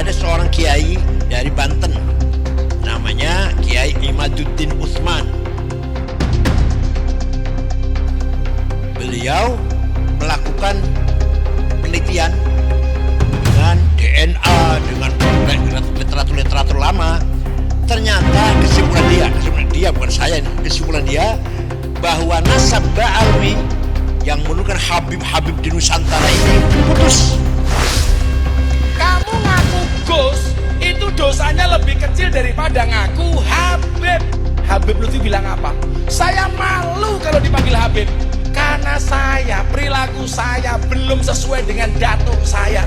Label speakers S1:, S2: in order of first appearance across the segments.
S1: ada seorang kiai dari Banten, namanya Kiai Imaduddin Utsman. Beliau melakukan penelitian dengan DNA, dengan literatur lama. Ternyata kesimpulan dia bukan saya ini, kesimpulan dia bahwa nasab Ba'alawi yang menurunkan Habib-Habib di Nusantara ini putus.
S2: Kamu ngaku Gus, itu dosanya lebih kecil daripada ngaku Habib. Habib Lutfi bilang apa? Saya malu kalau dipanggil Habib, karena perilaku saya belum sesuai dengan datuk saya.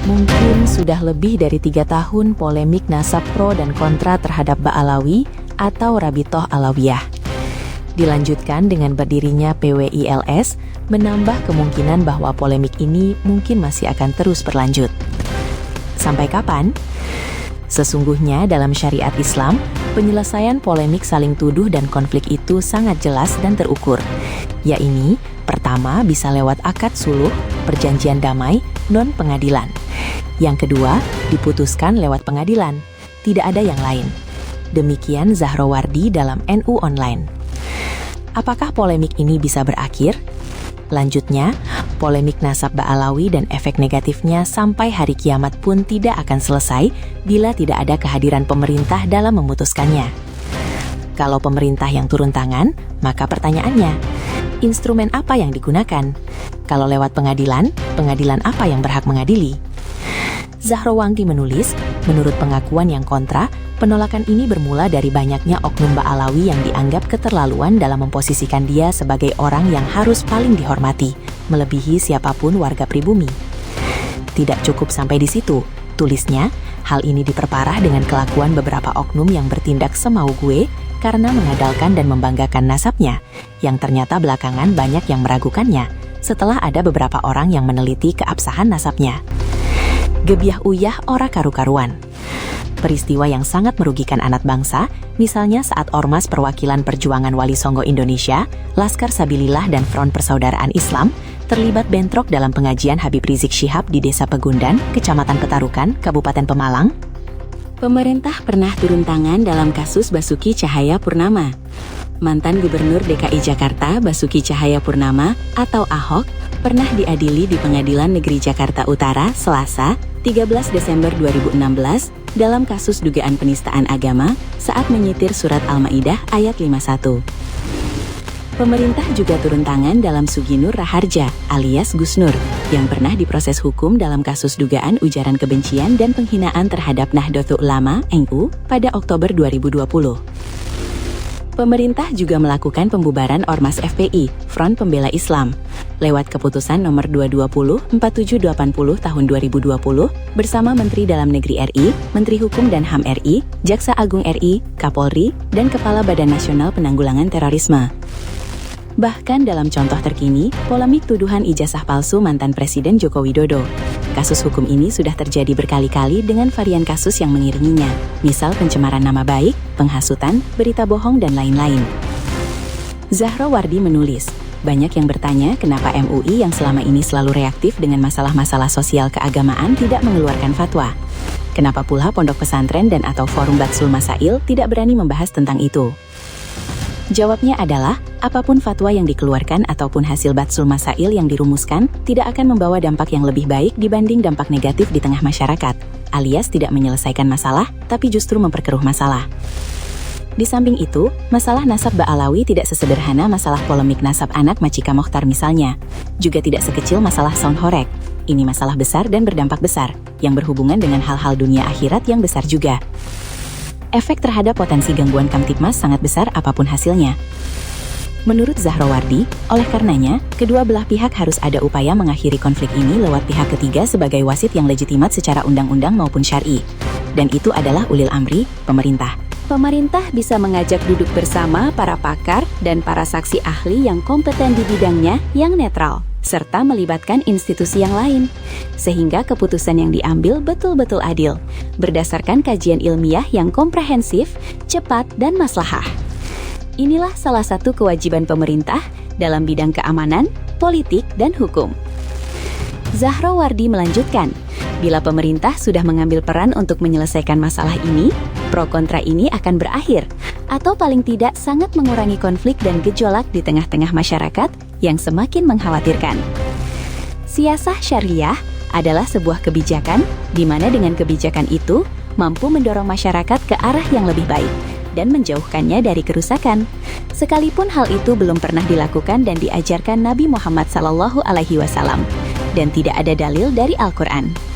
S3: Mungkin sudah lebih dari 3 tahun polemik nasab pro dan kontra terhadap Ba'alawi atau Rabithah Alawiyah. Dilanjutkan dengan berdirinya PWILS, menambah kemungkinan bahwa polemik ini mungkin masih akan terus berlanjut. Sampai kapan? Sesungguhnya dalam syariat Islam, penyelesaian polemik saling tuduh dan konflik itu sangat jelas dan terukur. Yaitu, pertama bisa lewat akad suluh, perjanjian damai, non-pengadilan. Yang kedua, diputuskan lewat pengadilan. Tidak ada yang lain. Demikian Zahrawardi dalam NU Online. Apakah polemik ini bisa berakhir? Lanjutnya, polemik nasab Ba'alawi dan efek negatifnya sampai hari kiamat pun tidak akan selesai bila tidak ada kehadiran pemerintah dalam memutuskannya. Kalau pemerintah yang turun tangan, maka pertanyaannya, instrumen apa yang digunakan? Kalau lewat pengadilan, pengadilan apa yang berhak mengadili? Zahrawardi menulis, menurut pengakuan yang kontra, penolakan ini bermula dari banyaknya oknum Ba'alawi yang dianggap keterlaluan dalam memposisikan dia sebagai orang yang harus paling dihormati, melebihi siapapun warga pribumi. Tidak cukup sampai di situ, tulisnya, hal ini diperparah dengan kelakuan beberapa oknum yang bertindak semau gue karena mengandalkan dan membanggakan nasabnya, yang ternyata belakangan banyak yang meragukannya, setelah ada beberapa orang yang meneliti keabsahan nasabnya. Gebiah uyah ora karu-karuan. Peristiwa yang sangat merugikan anak bangsa, misalnya saat Ormas Perwakilan Perjuangan Wali Songo Indonesia, Laskar Sabilillah dan Front Persaudaraan Islam, terlibat bentrok dalam pengajian Habib Rizik Syihab di Desa Pegundan, Kecamatan Petarukan, Kabupaten Pemalang. Pemerintah pernah turun tangan dalam kasus Basuki Cahayapurnama. Mantan Gubernur DKI Jakarta Basuki Cahayapurnama atau Ahok pernah diadili di Pengadilan Negeri Jakarta Utara Selasa, 13 Desember 2016 dalam kasus dugaan penistaan agama saat menyitir surat Al-Maidah ayat 51. Pemerintah juga turun tangan dalam Suginur Raharja alias Gus Nur yang pernah diproses hukum dalam kasus dugaan ujaran kebencian dan penghinaan terhadap Nahdlatul Ulama (NU) pada Oktober 2020. Pemerintah juga melakukan pembubaran Ormas FPI, Front Pembela Islam, lewat keputusan nomor 220-4780 tahun 2020 bersama Menteri Dalam Negeri RI, Menteri Hukum dan HAM RI, Jaksa Agung RI, Kapolri, dan Kepala Badan Nasional Penanggulangan Terorisme. Bahkan dalam contoh terkini, polemik tuduhan ijazah palsu mantan Presiden Joko Widodo. Kasus hukum ini sudah terjadi berkali-kali dengan varian kasus yang mengiringinya, misal pencemaran nama baik, penghasutan, berita bohong, dan lain-lain. Zahrawardi menulis, banyak yang bertanya kenapa MUI yang selama ini selalu reaktif dengan masalah-masalah sosial keagamaan tidak mengeluarkan fatwa. Kenapa pula pondok pesantren dan atau forum Batsul Masail tidak berani membahas tentang itu? Jawabnya adalah, apapun fatwa yang dikeluarkan ataupun hasil Batsul Masail yang dirumuskan tidak akan membawa dampak yang lebih baik dibanding dampak negatif di tengah masyarakat, alias tidak menyelesaikan masalah, tapi justru memperkeruh masalah. Di samping itu, masalah nasab Ba'alawi tidak sesederhana masalah polemik nasab anak Macika Mokhtar misalnya, juga tidak sekecil masalah sound horeg. Ini masalah besar dan berdampak besar, yang berhubungan dengan hal-hal dunia akhirat yang besar juga. Efek terhadap potensi gangguan Kamtipmas sangat besar apapun hasilnya. Menurut Zahrawardi, oleh karenanya, kedua belah pihak harus ada upaya mengakhiri konflik ini lewat pihak ketiga sebagai wasit yang legitimat secara undang-undang maupun syar'i. Dan itu adalah ulil amri, pemerintah. Pemerintah bisa mengajak duduk bersama para pakar dan para saksi ahli yang kompeten di bidangnya yang netral, serta melibatkan institusi yang lain, sehingga keputusan yang diambil betul-betul adil, berdasarkan kajian ilmiah yang komprehensif, cepat, dan maslahah. Inilah salah satu kewajiban pemerintah dalam bidang keamanan, politik, dan hukum.
S4: Zahrawardi melanjutkan, bila pemerintah sudah mengambil peran untuk menyelesaikan masalah ini, pro kontra ini akan berakhir, atau paling tidak sangat mengurangi konflik dan gejolak di tengah-tengah masyarakat yang semakin mengkhawatirkan. Siasah syariah adalah sebuah kebijakan di mana dengan kebijakan itu mampu mendorong masyarakat ke arah yang lebih baik dan menjauhkannya dari kerusakan. Sekalipun hal itu belum pernah dilakukan dan diajarkan Nabi Muhammad SAW dan tidak ada dalil dari Al-Quran.